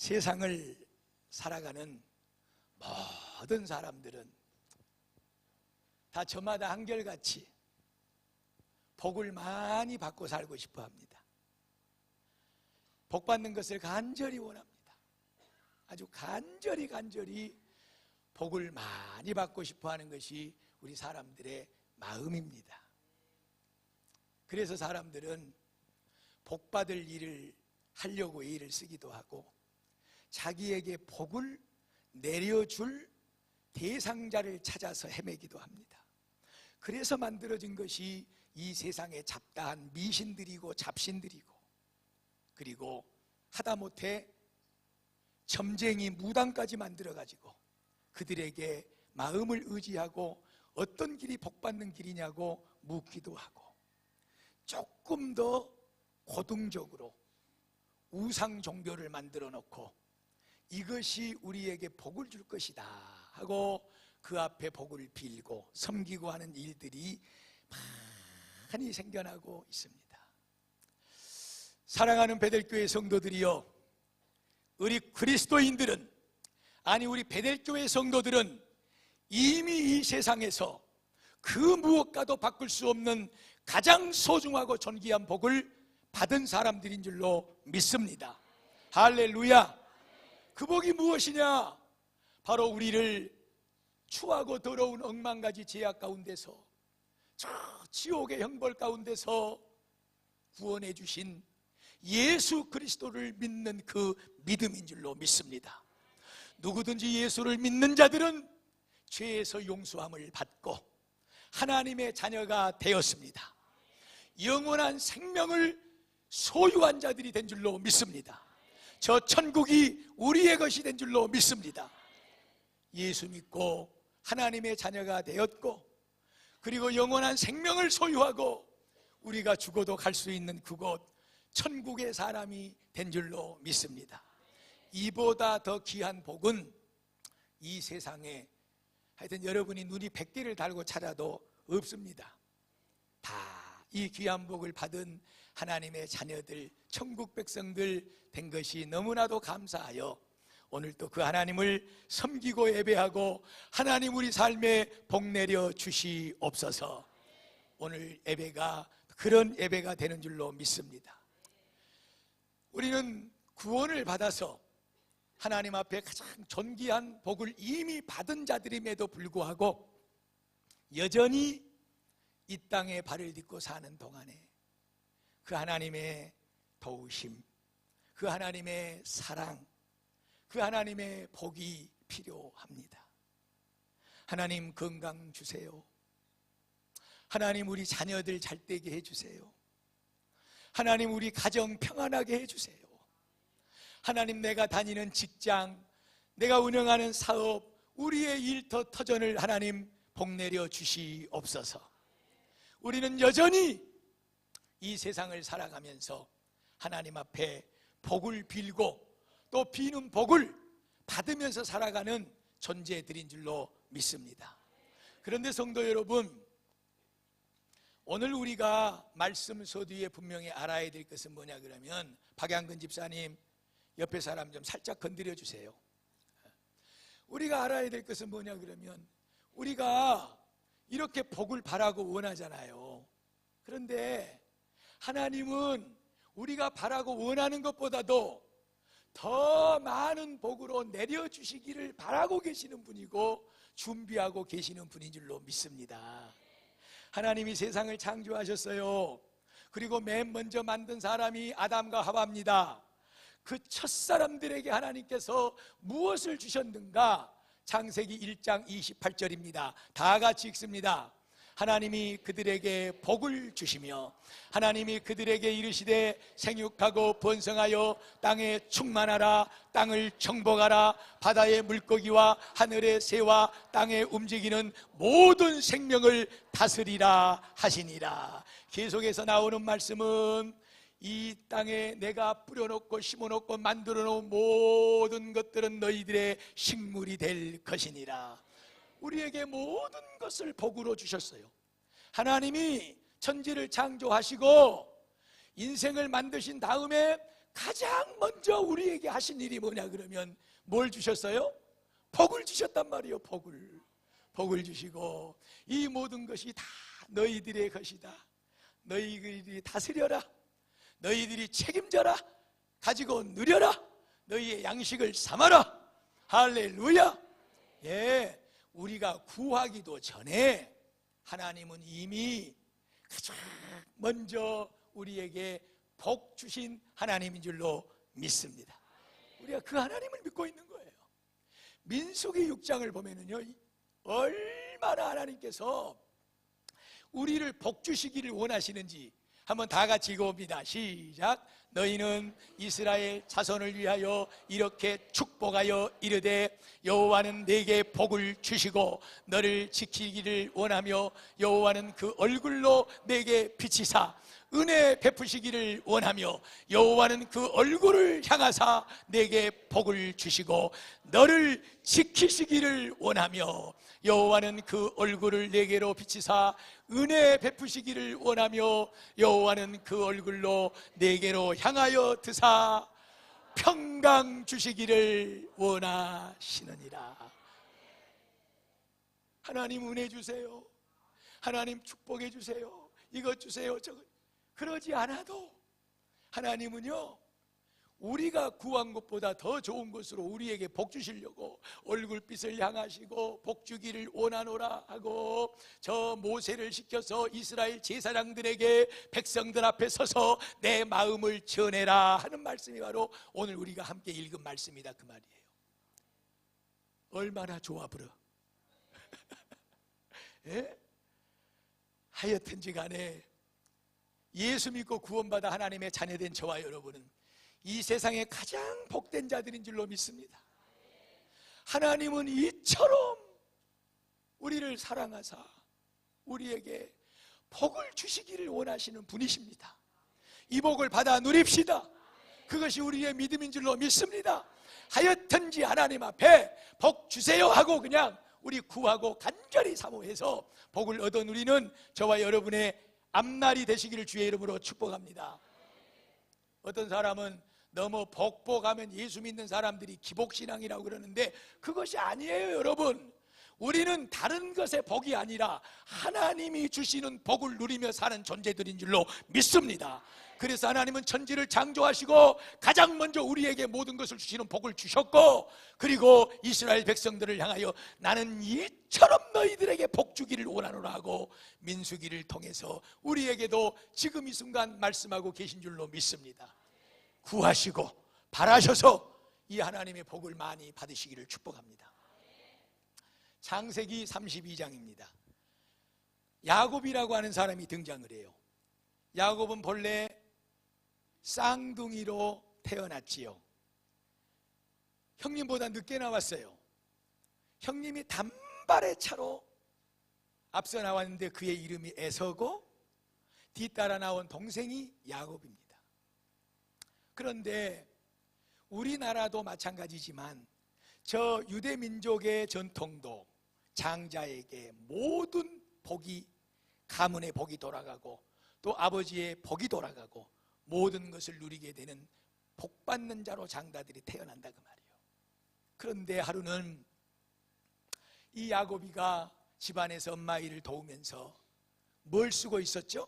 세상을 살아가는 모든 사람들은 다 저마다 한결같이 복을 많이 받고 살고 싶어 합니다. 복 받는 것을 간절히 원합니다. 아주 간절히 복을 많이 받고 싶어 하는 것이 우리 사람들의 마음입니다. 그래서 사람들은 복 받을 일을 하려고 애를 쓰기도 하고 자기에게 복을 내려줄 대상자를 찾아서 헤매기도 합니다. 그래서 만들어진 것이 이 세상의 잡다한 미신들이고 잡신들이고, 그리고 하다못해 점쟁이 무당까지 만들어가지고 그들에게 마음을 의지하고 어떤 길이 복받는 길이냐고 묻기도 하고, 조금 더 고등적으로 우상 종교를 만들어 놓고 이것이 우리에게 복을 줄 것이다 하고 그 앞에 복을 빌고 섬기고 하는 일들이 많이 생겨나고 있습니다. 사랑하는 베델교회 성도들이여, 우리 그리스도인들은, 아니 우리 베델교회 성도들은 이미 이 세상에서 그 무엇과도 바꿀 수 없는 가장 소중하고 존귀한 복을 받은 사람들인 줄로 믿습니다. 할렐루야. 그 복이 무엇이냐? 바로 우리를 추하고 더러운 억만가지 죄악 가운데서, 저 지옥의 형벌 가운데서 구원해 주신 예수 그리스도를 믿는 그 믿음인 줄로 믿습니다. 누구든지 예수를 믿는 자들은 죄에서 용서함을 받고 하나님의 자녀가 되었습니다. 영원한 생명을 소유한 자들이 된 줄로 믿습니다. 저 천국이 우리의 것이 된 줄로 믿습니다. 예수 믿고 하나님의 자녀가 되었고, 그리고 영원한 생명을 소유하고 우리가 죽어도 갈 수 있는 그곳 천국의 사람이 된 줄로 믿습니다. 이보다 더 귀한 복은 이 세상에 하여튼 여러분이 눈이 100개를 달고 찾아도 없습니다. 다 이 귀한 복을 받은 하나님의 자녀들, 천국 백성들 된 것이 너무나도 감사하여 오늘 또 그 하나님을 섬기고 예배하고 하나님 우리 삶에 복 내려 주시옵소서. 오늘 예배가 그런 예배가 되는 줄로 믿습니다. 우리는 구원을 받아서 하나님 앞에 가장 존귀한 복을 이미 받은 자들임에도 불구하고 여전히 이 땅에 발을 딛고 사는 동안에 그 하나님의 도우심, 그 하나님의 사랑, 그 하나님의 복이 필요합니다. 하나님 건강 주세요. 하나님 우리 자녀들 잘되게 해주세요. 하나님 우리 가정 평안하게 해주세요. 하나님 내가 다니는 직장, 내가 운영하는 사업, 우리의 일터터전을 하나님 복 내려 주시옵소서. 우리는 여전히 이 세상을 살아가면서 하나님 앞에 복을 빌고 또 비는 복을 받으면서 살아가는 존재들인 줄로 믿습니다. 그런데 성도 여러분, 오늘 우리가 말씀 서두에 분명히 알아야 될 것은 뭐냐 그러면, 박양근 집사님 옆에 사람 좀 살짝 건드려 주세요. 우리가 알아야 될 것은 뭐냐 그러면, 우리가 이렇게 복을 바라고 원하잖아요. 그런데 하나님은 우리가 바라고 원하는 것보다도 더 많은 복으로 내려주시기를 바라고 계시는 분이고 준비하고 계시는 분인 줄로 믿습니다. 하나님이 세상을 창조하셨어요. 그리고 맨 먼저 만든 사람이 아담과 하와입니다. 그 첫사람들에게 하나님께서 무엇을 주셨는가? 창세기 1장 28절입니다. 다 같이 읽습니다. 하나님이 그들에게 복을 주시며 하나님이 그들에게 이르시되 생육하고 번성하여 땅에 충만하라, 땅을 정복하라, 바다의 물고기와 하늘의 새와 땅에 움직이는 모든 생명을 다스리라 하시니라. 계속해서 나오는 말씀은 이 땅에 내가 뿌려놓고 심어놓고 만들어놓은 모든 것들은 너희들의 식물이 될 것이니라. 우리에게 모든 것을 복으로 주셨어요. 하나님이 천지를 창조하시고 인생을 만드신 다음에 가장 먼저 우리에게 하신 일이 뭐냐 그러면 뭘 주셨어요? 복을 주셨단 말이에요. 복을 주시고 이 모든 것이 다 너희들의 것이다. 너희들이 다스려라. 너희들이 책임져라. 가지고 누려라. 너희의 양식을 삼아라. 할렐루야. 예, 우리가 구하기도 전에 하나님은 이미 가장 먼저 우리에게 복 주신 하나님인 줄로 믿습니다. 우리가 그 하나님을 믿고 있는 거예요. 민수기 6장을 보면은요, 얼마나 하나님께서 우리를 복 주시기를 원하시는지 한번 다 같이 읽어봅니다. 시작. 너희는 이스라엘 자손을 위하여 이렇게 축복하여 이르되 여호와는 네게 복을 주시고 너를 지키기를 원하며 여호와는 그 얼굴로 네게 비치사 은혜 베푸시기를 원하며 여호와는 그 얼굴을 향하사 네게 복을 주시고 너를 지키시기를 원하며 여호와는 그 얼굴을 네게로 비치사 은혜 베푸시기를 원하며 여호와는 그 얼굴로 네게로 향하여 드사 평강 주시기를 원하시느니라. 하나님 은혜 주세요. 하나님 축복해 주세요. 이것 주세요. 저것. 그러지 않아도 하나님은요, 우리가 구한 것보다 더 좋은 것으로 우리에게 복 주시려고 얼굴빛을 향하시고 복 주기를 원하노라 하고 저 모세를 시켜서 이스라엘 제사장들에게 백성들 앞에 서서 내 마음을 전해라 하는 말씀이 바로 오늘 우리가 함께 읽은 말씀이다 그 말이에요. 얼마나 좋아 불어. 예? 하여튼지 간에 예수 믿고 구원받아 하나님의 자녀된 저와 여러분은 이 세상에 가장 복된 자들인 줄로 믿습니다. 하나님은 이처럼 우리를 사랑하사 우리에게 복을 주시기를 원하시는 분이십니다. 이 복을 받아 누립시다. 그것이 우리의 믿음인 줄로 믿습니다. 하여튼지 하나님 앞에 복 주세요 하고 그냥 우리 구하고 간절히 사모해서 복을 얻어 누리는 저와 여러분의 앞날이 되시기를 주의 이름으로 축복합니다. 어떤 사람은 너무 복복하면 예수 믿는 사람들이 기복신앙이라고 그러는데 그것이 아니에요. 여러분, 우리는 다른 것의 복이 아니라 하나님이 주시는 복을 누리며 사는 존재들인 줄로 믿습니다. 그래서 하나님은 천지를 창조하시고 가장 먼저 우리에게 모든 것을 주시는 복을 주셨고, 그리고 이스라엘 백성들을 향하여 나는 이처럼 너희들에게 복 주기를 원하노라 하고 민수기를 통해서 우리에게도 지금 이 순간 말씀하고 계신 줄로 믿습니다. 구하시고 바라셔서 이 하나님의 복을 많이 받으시기를 축복합니다. 창세기 32장입니다. 야곱이라고 하는 사람이 등장을 해요. 야곱은 본래 쌍둥이로 태어났지요. 형님보다 늦게 나왔어요. 형님이 단발의 차로 앞서 나왔는데 그의 이름이 에서고 뒤따라 나온 동생이 야곱입니다. 그런데 우리나라도 마찬가지지만 저 유대민족의 전통도 장자에게 모든 복이, 가문의 복이 돌아가고 또 아버지의 복이 돌아가고 모든 것을 누리게 되는 복받는 자로 장자들이 태어난다 그 말이에요. 그런데 하루는 이 야곱이가 집안에서 엄마 일을 도우면서 뭘 쓰고 있었죠?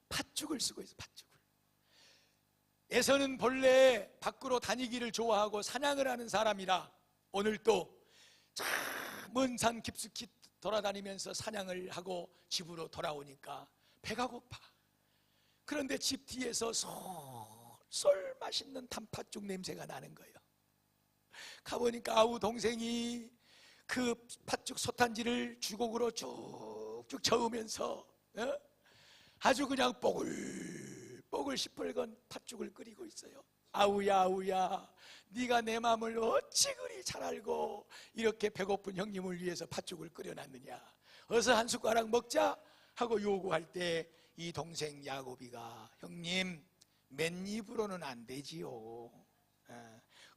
팥죽을 쓰고 있어요. 팥죽을. 에서는 본래 밖으로 다니기를 좋아하고 사냥을 하는 사람이라 오늘도 먼 산 깊숙이 돌아다니면서 사냥을 하고 집으로 돌아오니까 배가 고파. 그런데 집 뒤에서 솔솔 맛있는 단팥죽 냄새가 나는 거예요. 가보니까 아우 동생이 그 팥죽 솥단지를 주걱으로 쭉쭉 저으면서 아주 그냥 뽀글뽀글 시뻘건 팥죽을 끓이고 있어요. 아우야 아우야, 네가 내 마음을 어찌 그리 잘 알고 이렇게 배고픈 형님을 위해서 팥죽을 끓여놨느냐, 어서 한 숟가락 먹자 하고 요구할 때 이 동생 야곱이가 형님 맨입으로는 안 되지요.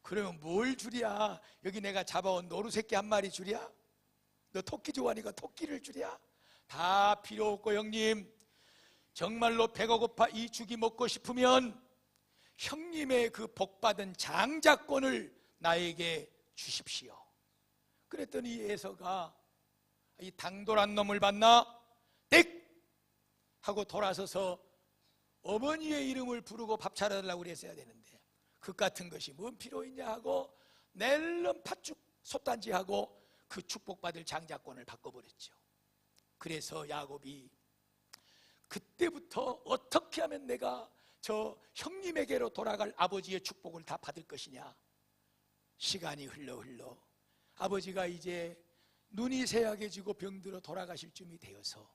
그러면 뭘 주랴? 여기 내가 잡아온 노루새끼 한 마리 주랴? 너 토끼 좋아하니까 토끼를 주랴? 다 필요 없고 형님, 정말로 배가 고파 이 죽이 먹고 싶으면 형님의 그 복받은 장자권을 나에게 주십시오. 그랬더니 에서가 이 당돌한 놈을 봤나? 땡! 하고 돌아서서 어머니의 이름을 부르고 밥 차려달라고 그랬어야 되는데 그 같은 것이 뭔 필요 있냐 하고 낼름 팥죽 솥단지하고 그 축복받을 장자권을 바꿔버렸죠. 그래서 야곱이 그때부터 어떻게 하면 내가 저 형님에게로 돌아갈 아버지의 축복을 다 받을 것이냐. 시간이 흘러 아버지가 이제 눈이 새하게지고 병들어 돌아가실 쯤이 되어서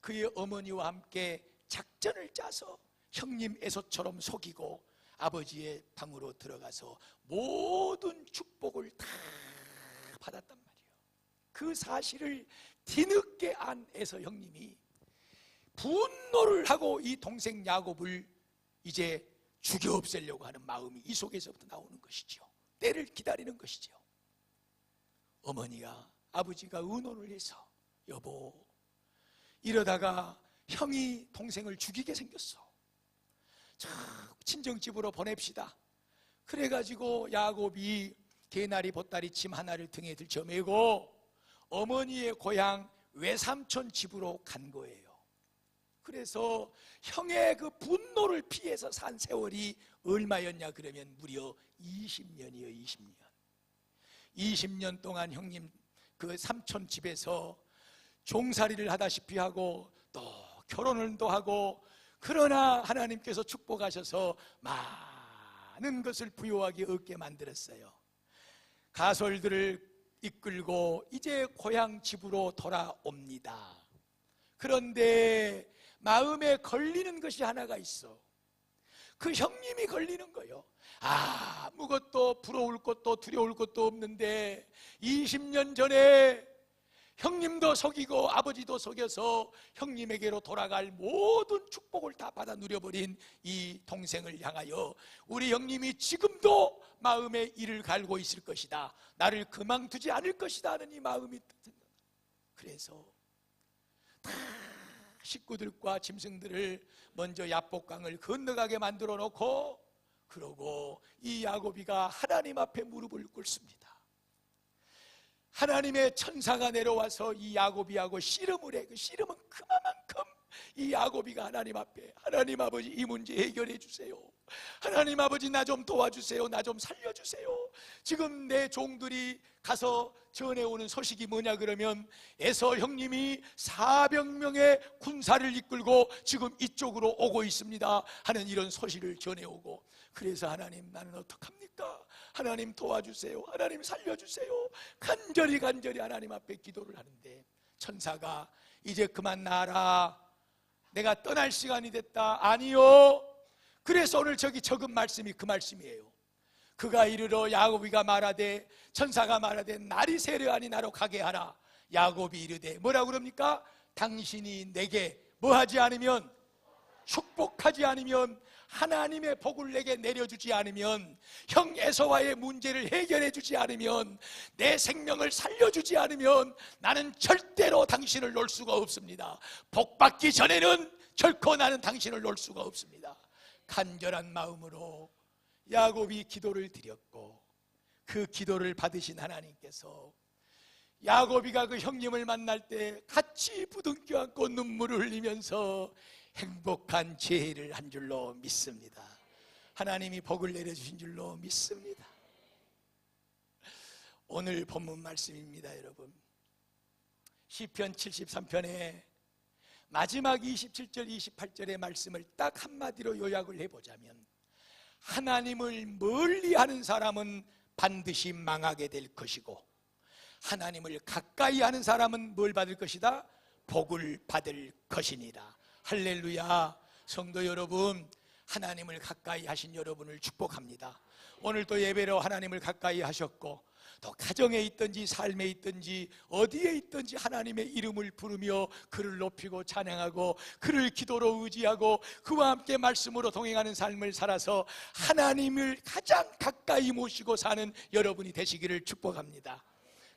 그의 어머니와 함께 작전을 짜서 형님 에서처럼 속이고 아버지의 방으로 들어가서 모든 축복을 다 받았단 말이에요. 그 사실을 뒤늦게 안 에서 형님이 분노를 하고 이 동생 야곱을 이제 죽여 없애려고 하는 마음이 이 속에서부터 나오는 것이죠. 때를 기다리는 것이죠. 어머니가 아버지가 의논을 해서 여보 이러다가 형이 동생을 죽이게 생겼어. 자, 친정집으로 보냅시다. 그래가지고 야곱이 개나리 보따리 짐 하나를 등에 들쳐매고 어머니의 고향 외삼촌 집으로 간 거예요. 그래서 형의 그 분노를 피해서 산 세월이 얼마였냐 그러면 무려 20년이요. 20년 동안 형님 그 삼촌 집에서 종살이를 하다시피 하고 또 결혼을 또 하고, 그러나 하나님께서 축복하셔서 많은 것을 부유하게 얻게 만들었어요. 가솔들을 이끌고 이제 고향 집으로 돌아옵니다. 그런데 마음에 걸리는 것이 하나가 있어. 그 형님이 걸리는 거예요. 아무것도 부러울 것도 두려울 것도 없는데 20년 전에 형님도 속이고 아버지도 속여서 형님에게로 돌아갈 모든 축복을 다 받아 누려버린 이 동생을 향하여 우리 형님이 지금도 마음에 이를 갈고 있을 것이다, 나를 그만두지 않을 것이다 하는 이 마음이 든다. 그래서 다 식구들과 짐승들을 먼저 야복강을 건너가게 만들어 놓고, 그러고 이 야곱이가 하나님 앞에 무릎을 꿇습니다. 하나님의 천사가 내려와서 이 야곱이하고 씨름을 해. 그 씨름은 그만큼 이 야곱이가 하나님 앞에, 하나님 아버지 이 문제 해결해 주세요, 하나님 아버지 나 좀 도와주세요, 나 좀 살려주세요. 지금 내 종들이 가서 전해오는 소식이 뭐냐 그러면 에서 형님이 400명의 군사를 이끌고 지금 이쪽으로 오고 있습니다 하는 이런 소식을 전해오고, 그래서 하나님 나는 어떡합니까? 하나님 도와주세요, 하나님 살려주세요. 간절히 하나님 앞에 기도를 하는데 천사가 이제 그만 나라, 내가 떠날 시간이 됐다. 아니요. 그래서 오늘 저기 적은 말씀이 그 말씀이에요. 그가 이르러 야곱이가 말하되, 천사가 말하되 날이 세려하니 나로 가게 하라. 야곱이 이르되 뭐라고 그럽니까? 당신이 내게 뭐하지 않으면, 축복하지 않으면, 하나님의 복을 내게 내려주지 않으면, 형 에서와의 문제를 해결해 주지 않으면, 내 생명을 살려주지 않으면 나는 절대로 당신을 놓을 수가 없습니다. 복 받기 전에는 결코 나는 당신을 놓을 수가 없습니다. 간절한 마음으로 야곱이 기도를 드렸고, 그 기도를 받으신 하나님께서 야곱이가 그 형님을 만날 때 같이 부둥켜 안고 눈물을 흘리면서 행복한 재해를 한 줄로 믿습니다. 하나님이 복을 내려주신 줄로 믿습니다. 오늘 본문 말씀입니다. 여러분, 시편 73편에 마지막 27절 28절의 말씀을 딱 한마디로 요약을 해보자면, 하나님을 멀리하는 사람은 반드시 망하게 될 것이고, 하나님을 가까이 하는 사람은 뭘 받을 것이다? 복을 받을 것이니라. 할렐루야. 성도 여러분, 하나님을 가까이 하신 여러분을 축복합니다. 오늘 또 예배로 하나님을 가까이 하셨고, 또 가정에 있든지 삶에 있든지 어디에 있든지 하나님의 이름을 부르며 그를 높이고 찬양하고 그를 기도로 의지하고 그와 함께 말씀으로 동행하는 삶을 살아서 하나님을 가장 가까이 모시고 사는 여러분이 되시기를 축복합니다.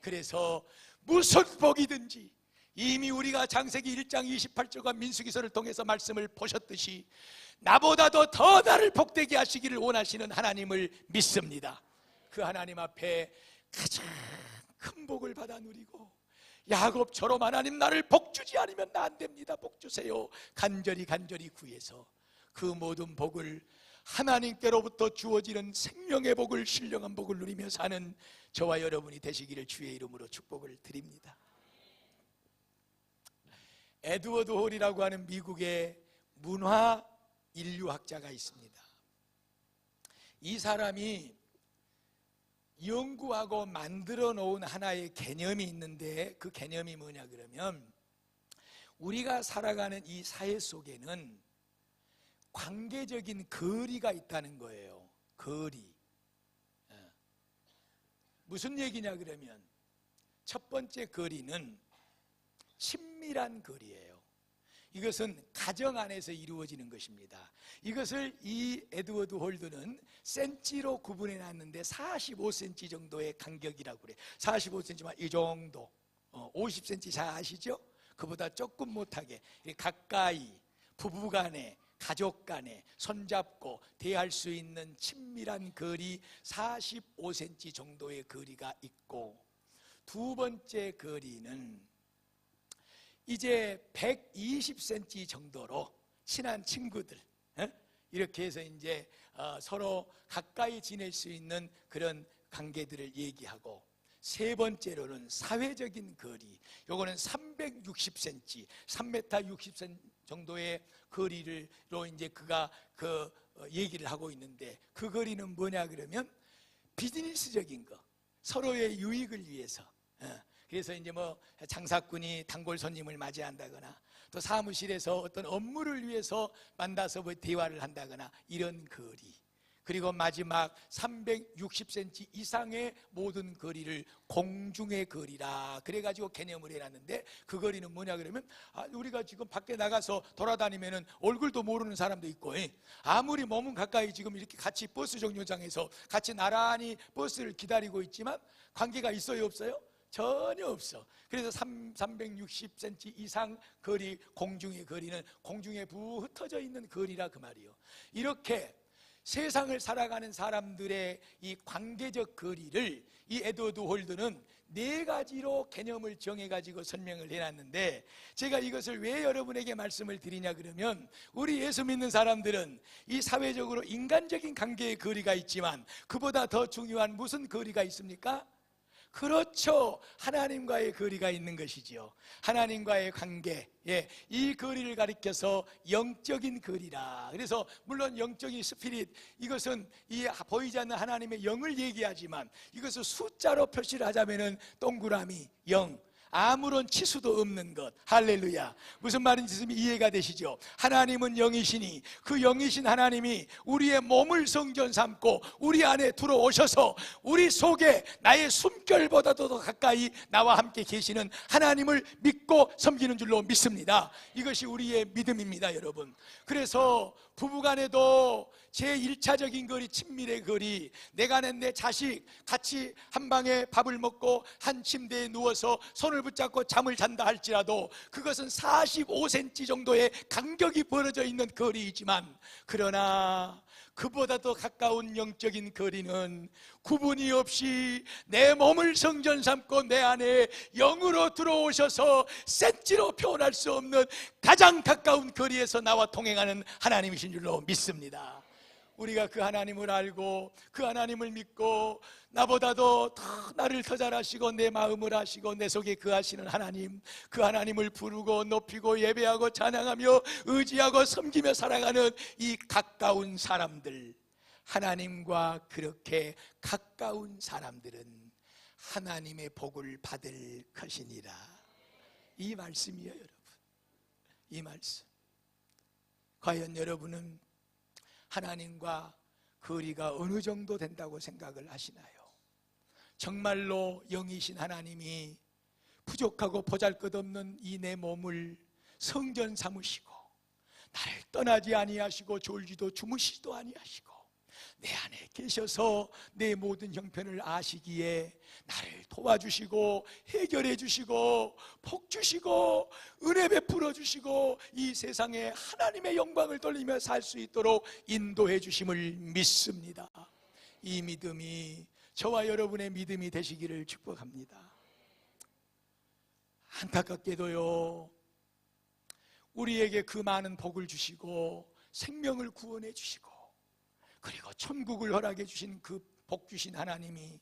그래서 무슨 복이든지, 이미 우리가 창세기 1장 28절과 민수기서를 통해서 말씀을 보셨듯이 나보다도 더 나를 복되게 하시기를 원하시는 하나님을 믿습니다. 그 하나님 앞에 가장 큰 복을 받아 누리고, 야곱처럼 하나님 나를 복 주지 않으면 나 안 됩니다, 복 주세요, 간절히 구해서 그 모든 복을 하나님께로부터 주어지는 생명의 복을, 신령한 복을 누리며 사는 저와 여러분이 되시기를 주의 이름으로 축복을 드립니다. 에드워드 홀이라고 하는 미국의 문화 인류학자가 있습니다. 이 사람이 연구하고 만들어 놓은 하나의 개념이 있는데, 그 개념이 뭐냐 그러면, 우리가 살아가는 이 사회 속에는 관계적인 거리가 있다는 거예요. 거리. 무슨 얘기냐 그러면, 첫 번째 거리는 친밀한 거리예요. 이것은 가정 안에서 이루어지는 것입니다. 이것을 이 에드워드 홀드는 센치로 구분해 놨는데 45cm 정도의 간격이라고 그래요. 45cm만 이 정도. 50cm 잘 아시죠? 그보다 조금 못하게 가까이 부부간에, 가족간에 손잡고 대할 수 있는 친밀한 거리 45cm 정도의 거리가 있고, 두 번째 거리는 이제 120cm 정도로 친한 친구들, 이렇게 해서 이제 서로 가까이 지낼 수 있는 그런 관계들을 얘기하고, 세 번째로는 사회적인 거리, 요거는 360cm, 3m 60cm 정도의 거리로 이제 그가 그 얘기를 하고 있는데, 그 거리는 뭐냐 그러면 비즈니스적인 거, 서로의 유익을 위해서. 그래서 이제 뭐 장사꾼이 단골 손님을 맞이한다거나, 또 사무실에서 어떤 업무를 위해서 만나서 뭐 대화를 한다거나, 이런 거리. 그리고 마지막 360cm 이상의 모든 거리를 공중의 거리라 그래가지고 개념을 해놨는데, 그 거리는 뭐냐 그러면, 우리가 지금 밖에 나가서 돌아다니면은 얼굴도 모르는 사람도 있고, 아무리 몸은 가까이 지금 이렇게 같이 버스 정류장에서 같이 나란히 버스를 기다리고 있지만 관계가 있어요, 없어요? 전혀 없어. 그래서 360cm 이상 거리, 공중의 거리는 공중에 부 흩어져 있는 거리라 그 말이요. 이렇게 세상을 살아가는 사람들의 이 관계적 거리를 이 에드워드 홀드는 네 가지로 개념을 정해가지고 설명을 해놨는데, 제가 이것을 왜 여러분에게 말씀을 드리냐 그러면, 우리 예수 믿는 사람들은 이 사회적으로 인간적인 관계의 거리가 있지만 그보다 더 중요한 무슨 거리가 있습니까? 그렇죠, 하나님과의 거리가 있는 것이지요. 하나님과의 관계, 이 거리를 가리켜서 영적인 거리라. 그래서 물론 영적인 스피릿, 이것은 이 보이지 않는 하나님의 영을 얘기하지만, 이것을 숫자로 표시를 하자면은 동그라미, 영, 아무런 치수도 없는 것. 할렐루야. 무슨 말인지 이해가 되시죠? 하나님은 영이시니 그 영이신 하나님이 우리의 몸을 성전 삼고 우리 안에 들어오셔서 우리 속에 나의 숨결보다도 더 가까이 나와 함께 계시는 하나님을 믿고 섬기는 줄로 믿습니다. 이것이 우리의 믿음입니다, 여러분. 그래서 부부간에도 제1차적인 거리, 친밀의 거리, 내가 낸 내 자식 같이 한 방에 밥을 먹고 한 침대에 누워서 손을 붙잡고 잠을 잔다 할지라도 그것은 45cm 정도의 간격이 벌어져 있는 거리이지만, 그러나 그보다 더 가까운 영적인 거리는 구분이 없이 내 몸을 성전 삼고 내 안에 영으로 들어오셔서 센치로 표현할 수 없는 가장 가까운 거리에서 나와 통행하는 하나님이신 줄로 믿습니다. 우리가 그 하나님을 알고 그 하나님을 믿고, 나보다도 더 나를 더 잘 아시고 내 마음을 아시고 내 속에 거하시는 하나님, 그 하나님을 부르고 높이고 예배하고 찬양하며 의지하고 섬기며 살아가는 이 가까운 사람들, 하나님과 그렇게 가까운 사람들은 하나님의 복을 받을 것이니라. 이 말씀이에요, 여러분. 이 말씀. 과연 여러분은 하나님과 거리가 어느 정도 된다고 생각을 하시나요? 정말로 영이신 하나님이 부족하고 보잘것없는 이 내 몸을 성전 삼으시고 나를 떠나지 아니하시고 졸지도 주무시지도 아니하시고 내 안에 계셔서 내 모든 형편을 아시기에 나를 도와주시고 해결해 주시고 복 주시고 은혜 베풀어 주시고 이 세상에 하나님의 영광을 돌리며 살 수 있도록 인도해 주심을 믿습니다. 이 믿음이 저와 여러분의 믿음이 되시기를 축복합니다. 안타깝게도요, 우리에게 그 많은 복을 주시고 생명을 구원해 주시고 그리고 천국을 허락해 주신 그 복 주신 하나님이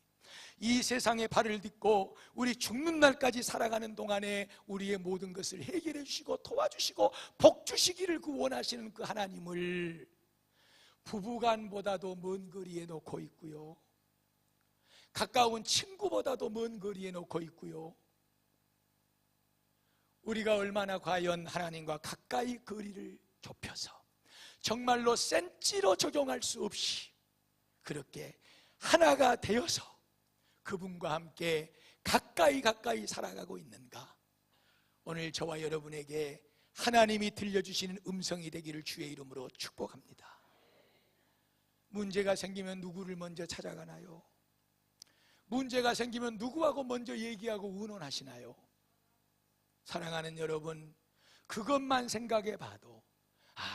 이 세상에 발을 딛고 우리 죽는 날까지 살아가는 동안에 우리의 모든 것을 해결해 주시고 도와주시고 복 주시기를 원하시는 그 하나님을 부부간보다도 먼 거리에 놓고 있고요, 가까운 친구보다도 먼 거리에 놓고 있고요, 우리가 얼마나 과연 하나님과 가까이 거리를 좁혀서 정말로 센치로 적용할 수 없이 그렇게 하나가 되어서 그분과 함께 가까이 살아가고 있는가? 오늘 저와 여러분에게 하나님이 들려주시는 음성이 되기를 주의 이름으로 축복합니다. 문제가 생기면 누구를 먼저 찾아가나요? 문제가 생기면 누구하고 먼저 얘기하고 의논하시나요? 사랑하는 여러분, 그것만 생각해 봐도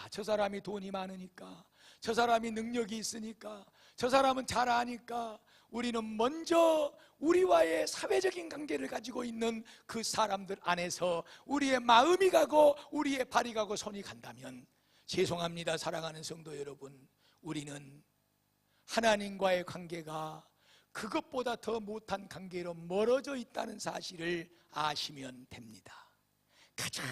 저 사람이 돈이 많으니까, 저 사람이 능력이 있으니까, 저 사람은 잘 아니까 우리는 먼저 우리와의 사회적인 관계를 가지고 있는 그 사람들 안에서 우리의 마음이 가고 우리의 발이 가고 손이 간다면, 죄송합니다 사랑하는 성도 여러분, 우리는 하나님과의 관계가 그것보다 더 못한 관계로 멀어져 있다는 사실을 아시면 됩니다. 가장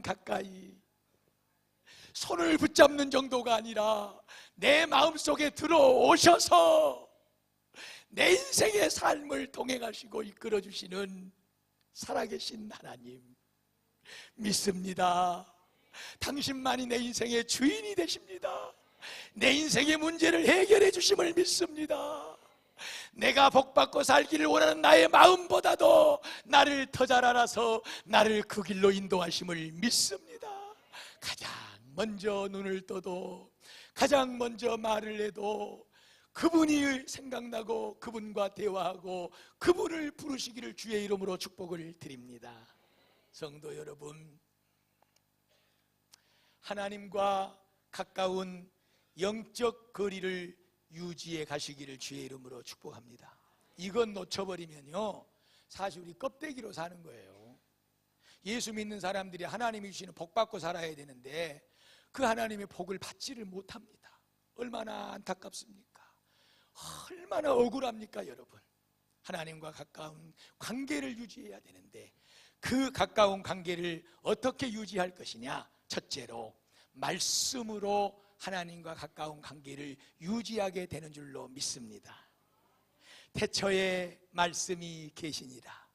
가까이 손을 붙잡는 정도가 아니라 내 마음속에 들어오셔서 내 인생의 삶을 동행하시고 이끌어주시는 살아계신 하나님 믿습니다. 당신만이 내 인생의 주인이 되십니다. 내 인생의 문제를 해결해 주심을 믿습니다. 내가 복받고 살기를 원하는 나의 마음보다도 나를 더 잘 알아서 나를 그 길로 인도하심을 믿습니다. 가장 먼저 눈을 떠도, 가장 먼저 말을 해도 그분이 생각나고 그분과 대화하고 그분을 부르시기를 주의 이름으로 축복을 드립니다. 성도 여러분, 하나님과 가까운 영적 거리를 유지해 가시기를 주의 이름으로 축복합니다. 이건 놓쳐버리면요, 사실 우리 껍데기로 사는 거예요. 예수 믿는 사람들이 하나님이 주시는 복 받고 살아야 되는데 그 하나님의 복을 받지를 못합니다. 얼마나 안타깝습니까? 얼마나 억울합니까 여러분? 하나님과 가까운 관계를 유지해야 되는데 그 가까운 관계를 어떻게 유지할 것이냐? 첫째로 말씀으로 하나님과 가까운 관계를 유지하게 되는 줄로 믿습니다. 태초에 말씀이 계시니라.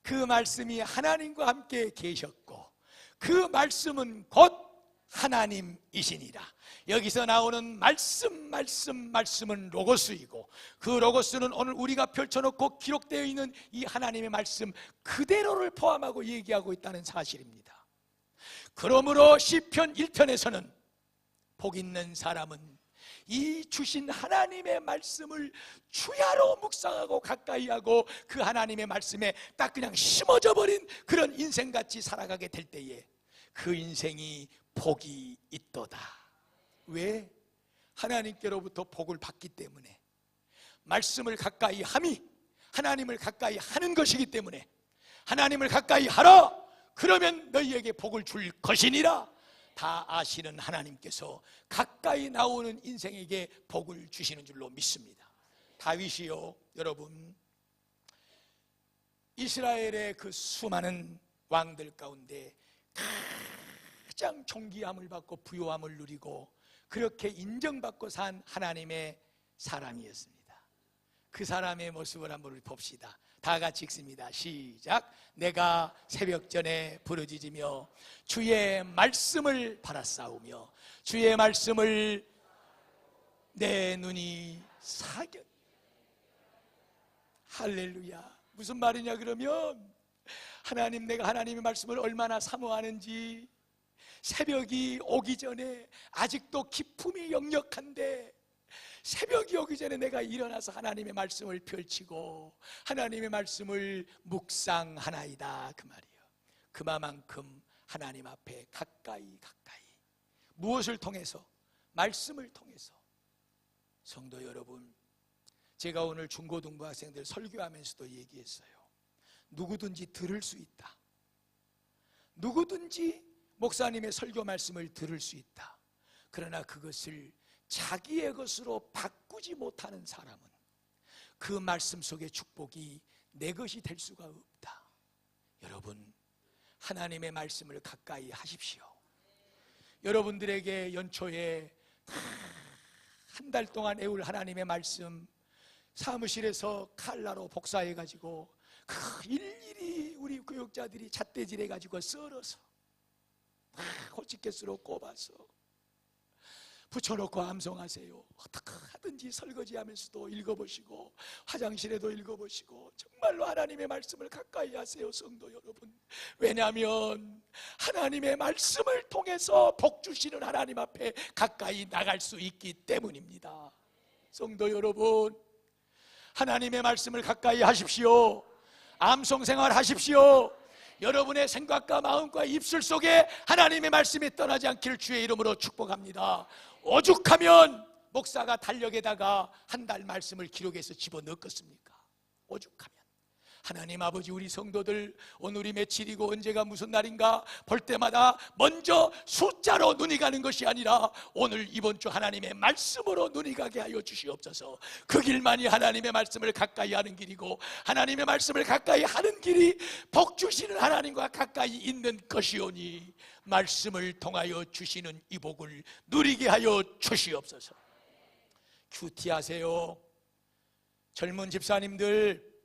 그 말씀이 하나님과 함께 계셨고 그 말씀은 곧 하나님이시니라. 여기서 나오는 말씀은 로고스이고 그 로고스는 오늘 우리가 펼쳐놓고 기록되어 있는 이 하나님의 말씀 그대로를 포함하고 얘기하고 있다는 사실입니다. 그러므로 시편 1편에서는 복 있는 사람은 이 주신 하나님의 말씀을 주야로 묵상하고 가까이 하고 그 하나님의 말씀에 딱 그냥 심어져 버린 그런 인생같이 살아가게 될 때에 그 인생이 복이 있도다. 왜? 하나님께로부터 복을 받기 때문에. 말씀을 가까이 함이 하나님을 가까이 하는 것이기 때문에 하나님을 가까이 하라, 그러면 너희에게 복을 줄 것이니라. 다 아시는 하나님께서 가까이 나오는 인생에게 복을 주시는 줄로 믿습니다. 다윗이요, 여러분, 이스라엘의 그 수많은 왕들 가운데 가장 존귀함을 받고 부요함을 누리고 그렇게 인정받고 산 하나님의 사람이었습니다. 그 사람의 모습을 한번 봅시다. 다 같이 읽습니다. 시작. 내가 새벽 전에 부르짖으며 주의 말씀을 바라싸우며 주의 말씀을 내 눈이 사겨. 할렐루야. 무슨 말이냐 그러면 하나님, 내가 하나님의 말씀을 얼마나 사모하는지, 새벽이 오기 전에 아직도 기품이 역력한데 새벽이 오기 전에 내가 일어나서 하나님의 말씀을 펼치고 하나님의 말씀을 묵상하나이다 그 말이에요. 그만큼 하나님 앞에 가까이 무엇을 통해서? 말씀을 통해서. 성도 여러분, 제가 오늘 중고등부 학생들 설교하면서도 얘기했어요. 누구든지 들을 수 있다. 누구든지 목사님의 설교 말씀을 들을 수 있다. 그러나 그것을 자기의 것으로 바꾸지 못하는 사람은 그 말씀 속의 축복이 내 것이 될 수가 없다. 여러분, 하나님의 말씀을 가까이 하십시오. 여러분들에게 연초에 한 달 동안 애울 하나님의 말씀 사무실에서 칼라로 복사해가지고 일일이 우리 교육자들이 잣대질해가지고 썰어서 호치켓으로 꼽아서 붙여놓고 암송하세요. 어떻게 하든지 설거지하면서도 읽어보시고 화장실에도 읽어보시고 정말로 하나님의 말씀을 가까이 하세요, 성도 여러분. 왜냐하면 하나님의 말씀을 통해서 복 주시는 하나님 앞에 가까이 나갈 수 있기 때문입니다. 성도 여러분, 하나님의 말씀을 가까이 하십시오. 암송생활 하십시오. 여러분의 생각과 마음과 입술 속에 하나님의 말씀이 떠나지 않기를 주의 이름으로 축복합니다. 오죽하면 목사가 달력에다가 한 달 말씀을 기록해서 집어넣겠습니까? 오죽하면. 하나님 아버지, 우리 성도들 오늘이 며칠이고 언제가 무슨 날인가 볼 때마다 먼저 숫자로 눈이 가는 것이 아니라 오늘 이번 주 하나님의 말씀으로 눈이 가게 하여 주시옵소서. 그 길만이 하나님의 말씀을 가까이 하는 길이고 하나님의 말씀을 가까이 하는 길이 복 주시는 하나님과 가까이 있는 것이오니 말씀을 통하여 주시는 이 복을 누리게 하여 주시옵소서. 큐티하세요. 젊은 집사님들,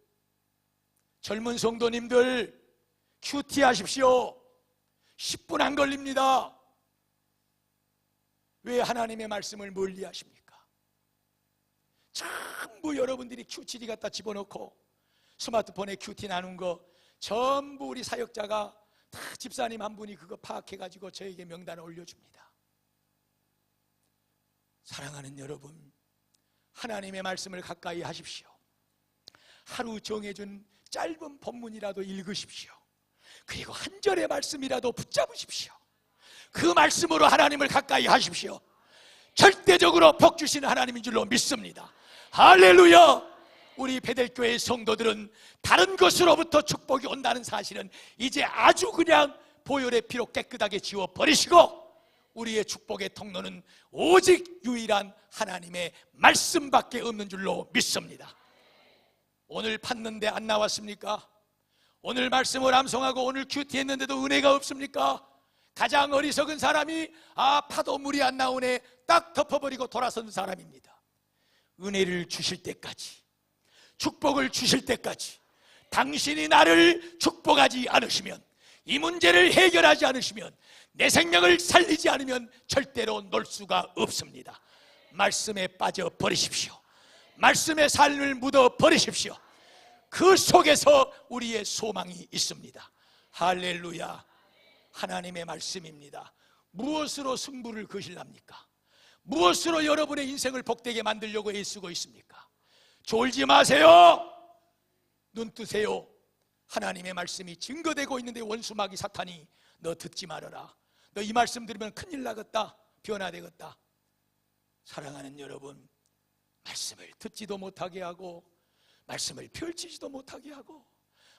젊은 성도님들, 큐티하십시오. 10분 안 걸립니다. 왜 하나님의 말씀을 멀리 하십니까? 전부 여러분들이 큐티디 갖다 집어넣고 스마트폰에 큐티 나눈 거 전부 우리 사역자가 다 집사님 한 분이 그거 파악해가지고 저에게 명단을 올려줍니다. 사랑하는 여러분, 하나님의 말씀을 가까이 하십시오. 하루 정해준 짧은 본문이라도 읽으십시오. 그리고 한 절의 말씀이라도 붙잡으십시오. 그 말씀으로 하나님을 가까이 하십시오. 절대적으로 복 주시는 하나님인 줄로 믿습니다. 할렐루야. 우리 베델교회 성도들은 다른 것으로부터 축복이 온다는 사실은 이제 아주 그냥 보혈의 피로 깨끗하게 지워버리시고 우리의 축복의 통로는 오직 유일한 하나님의 말씀밖에 없는 줄로 믿습니다. 오늘 팠는데 안 나왔습니까? 오늘 말씀을 암송하고 오늘 큐티했는데도 은혜가 없습니까? 가장 어리석은 사람이 파도 물이 안 나오네 딱 덮어버리고 돌아서는 사람입니다. 은혜를 주실 때까지, 축복을 주실 때까지 당신이 나를 축복하지 않으시면, 이 문제를 해결하지 않으시면, 내 생명을 살리지 않으면 절대로 놀 수가 없습니다. 말씀에 빠져버리십시오. 말씀의 삶을 묻어버리십시오. 그 속에서 우리의 소망이 있습니다. 할렐루야. 하나님의 말씀입니다. 무엇으로 승부를 거실랍니까? 무엇으로 여러분의 인생을 복되게 만들려고 애쓰고 있습니까? 졸지 마세요. 눈 뜨세요. 하나님의 말씀이 증거되고 있는데 원수 마귀 사탄이 너 듣지 말아라, 너 이 말씀 들으면 큰일 나겠다, 변화되겠다. 사랑하는 여러분, 말씀을 듣지도 못하게 하고 말씀을 펼치지도 못하게 하고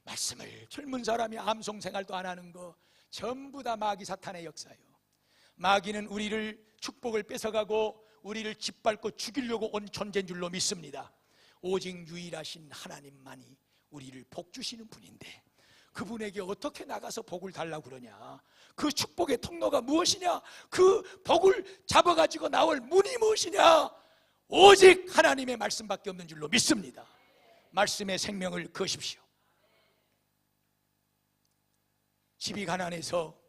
말씀을 젊은 사람이 암송 생활도 안 하는 거 전부 다 마귀 사탄의 역사예요. 마귀는 우리를 축복을 뺏어가고 우리를 짓밟고 죽이려고 온 존재인 줄로 믿습니다. 오직 유일하신 하나님만이 우리를 복 주시는 분인데 그분에게 어떻게 나가서 복을 달라고 그러냐? 그 축복의 통로가 무엇이냐? 그 복을 잡아가지고 나올 문이 무엇이냐? 오직 하나님의 말씀밖에 없는 줄로 믿습니다. 말씀의 생명을 거십시오. 집이 가난해서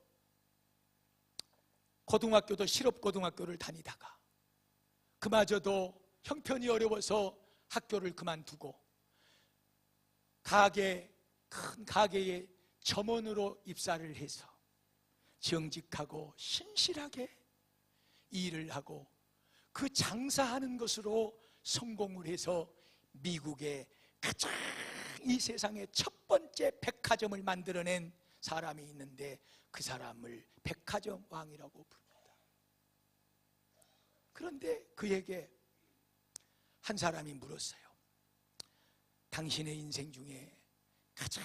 고등학교도 실업고등학교를 다니다가 그마저도 형편이 어려워서 학교를 그만두고 큰 가게에 점원으로 입사를 해서 정직하고 신실하게 일을 하고 그 장사하는 것으로 성공을 해서 미국의 가장 이 세상의 첫 번째 백화점을 만들어낸 사람이 있는데 그 사람을 백화점 왕이라고 부릅니다. 그런데 그에게 한 사람이 물었어요. 당신의 인생 중에 가장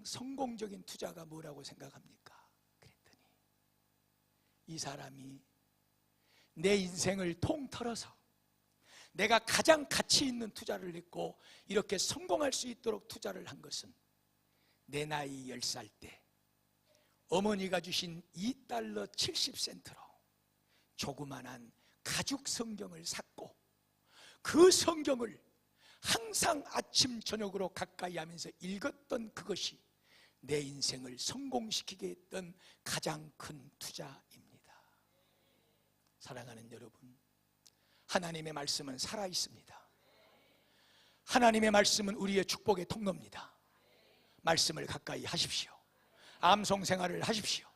성공적인 투자가 뭐라고 생각합니까? 그랬더니 이 사람이 내 인생을 통틀어서 내가 가장 가치 있는 투자를 했고 이렇게 성공할 수 있도록 투자를 한 것은 내 나이 10살 때 어머니가 주신 $2 70센트로 조그만한 가죽 성경을 샀고 그 성경을 항상 아침 저녁으로 가까이 하면서 읽었던 그것이 내 인생을 성공시키게 했던 가장 큰 투자입니다. 사랑하는 여러분, 하나님의 말씀은 살아있습니다. 하나님의 말씀은 우리의 축복의 통로입니다. 말씀을 가까이 하십시오. 암송 생활을 하십시오.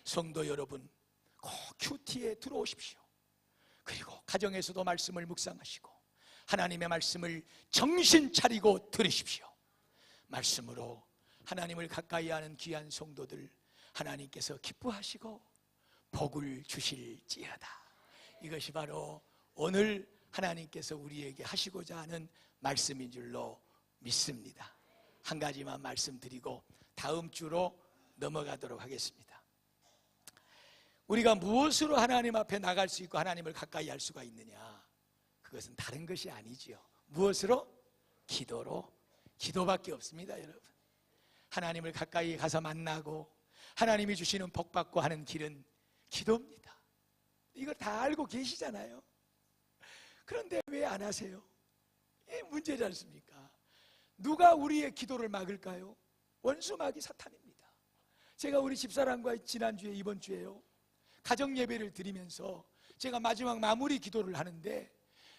성도 여러분, 꼭 큐티에 들어오십시오. 그리고 가정에서도 말씀을 묵상하시고 하나님의 말씀을 정신 차리고 들으십시오. 말씀으로 하나님을 가까이 하는 귀한 성도들 하나님께서 기뻐하시고 복을 주실지어다. 이것이 바로 오늘 하나님께서 우리에게 하시고자 하는 말씀인 줄로 믿습니다. 한 가지만 말씀드리고 다음 주로 넘어가도록 하겠습니다. 우리가 무엇으로 하나님 앞에 나갈 수 있고 하나님을 가까이 할 수가 있느냐? 그것은 다른 것이 아니지요. 무엇으로? 기도로. 기도밖에 없습니다, 여러분. 하나님을 가까이 가서 만나고 하나님이 주시는 복 받고 하는 길은 기도입니다. 이걸 다 알고 계시잖아요. 그런데 왜 안 하세요? 이게 문제지 않습니까? 누가 우리의 기도를 막을까요? 원수막이 사탄입니다. 제가 우리 집사람과 지난주에 이번 주에요 가정 예배를 드리면서 제가 마지막 마무리 기도를 하는데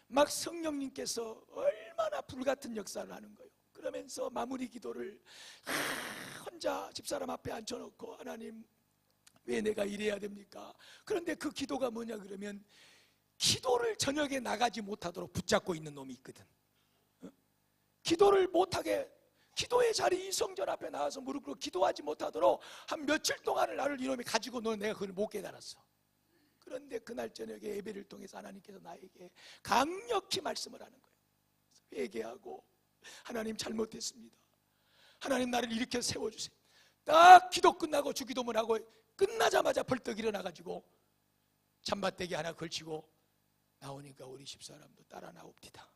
막 성령님께서 얼마나 불같은 역사를 하는 거예요. 그러면서 마무리 기도를 혼자 집사람 앞에 앉혀놓고 하나님 왜 내가 이래야 됩니까? 그런데 그 기도가 뭐냐 그러면 기도를 저녁에 나가지 못하도록 붙잡고 있는 놈이 있거든. 기도를 못하게 기도의 자리 이 성전 앞에 나와서 무릎 꿇고 기도하지 못하도록 한 며칠 동안을 나를 이놈이 가지고 너는 내가 그걸 못 깨달았어. 그런데 그날 저녁에 예배를 통해서 하나님께서 나에게 강력히 말씀을 하는 거예요. 회개하고 하나님 잘못했습니다. 하나님 나를 일으켜 세워주세요. 딱 기도 끝나고 주기도문 하고 끝나자마자 벌떡 일어나가지고 잠바떼기 하나 걸치고 나오니까 우리 집사람도 따라 나옵니다.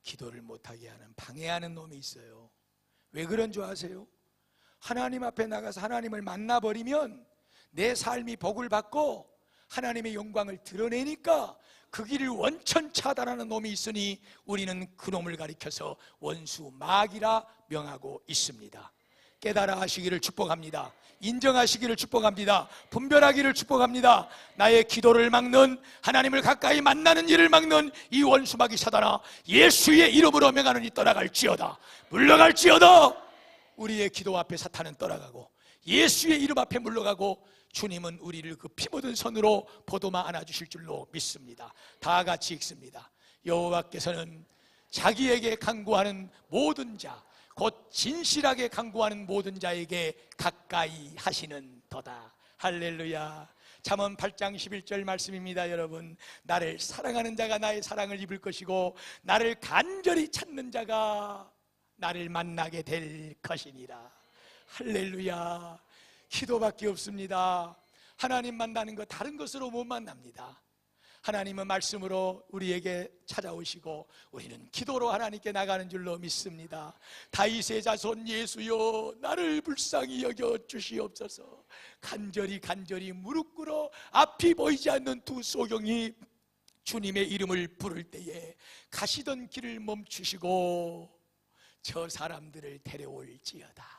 기도를 못하게 하는 방해하는 놈이 있어요. 왜 그런 줄 아세요? 하나님 앞에 나가서 하나님을 만나버리면 내 삶이 복을 받고 하나님의 영광을 드러내니까 그 길을 원천 차단하는 놈이 있으니 우리는 그 놈을 가리켜서 원수 마귀라 명하고 있습니다. 깨달아 하시기를 축복합니다. 인정하시기를 축복합니다. 분별하기를 축복합니다. 나의 기도를 막는 하나님을 가까이 만나는 일을 막는 이 원수 마귀 사단아 예수의 이름으로 명하노니 떠나갈지어다. 물러갈지어다. 우리의 기도 앞에 사탄은 떠나가고 예수의 이름 앞에 물러가고 주님은 우리를 그 피 묻은 손으로 보도마 안아주실 줄로 믿습니다. 다 같이 읽습니다. 여호와께서는 자기에게 간구하는 모든 자 곧 진실하게 간구하는 모든 자에게 가까이 하시는 도다. 할렐루야. 잠언 8장 11절 말씀입니다. 여러분, 나를 사랑하는 자가 나의 사랑을 입을 것이고 나를 간절히 찾는 자가 나를 만나게 될 것이니라. 할렐루야. 기도밖에 없습니다. 하나님 만나는 것 다른 것으로 못 만납니다. 하나님은 말씀으로 우리에게 찾아오시고 우리는 기도로 하나님께 나가는 줄로 믿습니다. 다윗의 자손 예수여 나를 불쌍히 여겨 주시옵소서. 간절히 무릎 꿇어 앞이 보이지 않는 두 소경이 주님의 이름을 부를 때에 가시던 길을 멈추시고 저 사람들을 데려올지어다.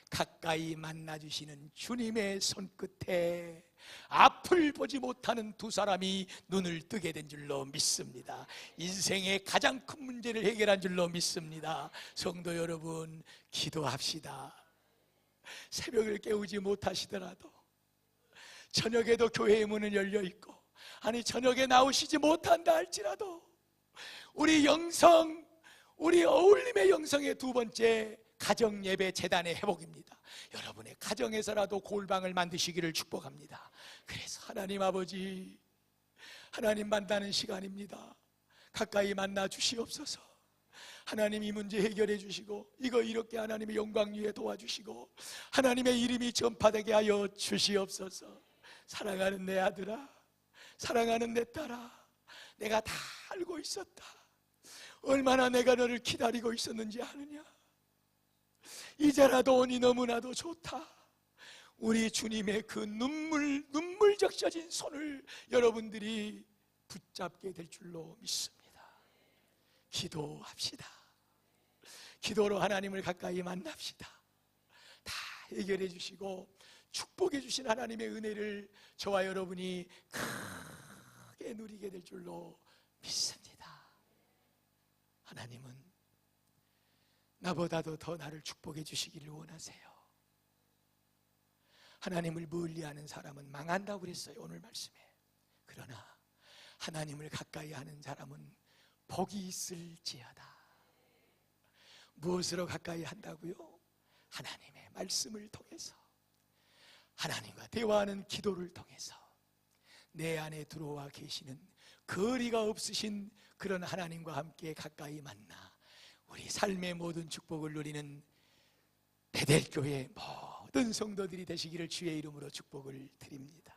가까이 만나주시는 주님의 손끝에 앞을 보지 못하는 두 사람이 눈을 뜨게 된 줄로 믿습니다. 인생의 가장 큰 문제를 해결한 줄로 믿습니다. 성도 여러분, 기도합시다. 새벽을 깨우지 못하시더라도 저녁에도 교회의 문은 열려 있고, 아니 저녁에 나오시지 못한다 할지라도 우리 영성, 우리 어울림의 영성의 두 번째 가정 예배 재단의 회복입니다. 여러분의 가정에서라도 골방을 만드시기를 축복합니다. 그래서 하나님 아버지, 하나님 만나는 시간입니다. 가까이 만나 주시옵소서. 하나님 이 문제 해결해 주시고, 이거 이렇게 하나님의 영광 위에 도와주시고, 하나님의 이름이 전파되게 하여 주시옵소서. 사랑하는 내 아들아, 사랑하는 내 딸아, 내가 다 알고 있었다. 얼마나 내가 너를 기다리고 있었는지 아느냐? 이제라도 오니 너무나도 좋다. 우리 주님의 그 눈물 적셔진 손을 여러분들이 붙잡게 될 줄로 믿습니다. 기도합시다. 기도로 하나님을 가까이 만납시다. 다 해결해 주시고 축복해 주신 하나님의 은혜를 저와 여러분이 크게 누리게 될 줄로 믿습니다. 하나님은 나보다도 더 나를 축복해 주시기를 원하세요. 하나님을 멀리하는 사람은 망한다고 그랬어요, 오늘 말씀에. 그러나 하나님을 가까이 하는 사람은 복이 있을지어다. 무엇으로 가까이 한다고요? 하나님의 말씀을 통해서, 하나님과 대화하는 기도를 통해서 내 안에 들어와 계시는 거리가 없으신 그런 하나님과 함께 가까이 만나 우리 삶의 모든 축복을 누리는 베델교회 모든 성도들이 되시기를 주의 이름으로 축복을 드립니다.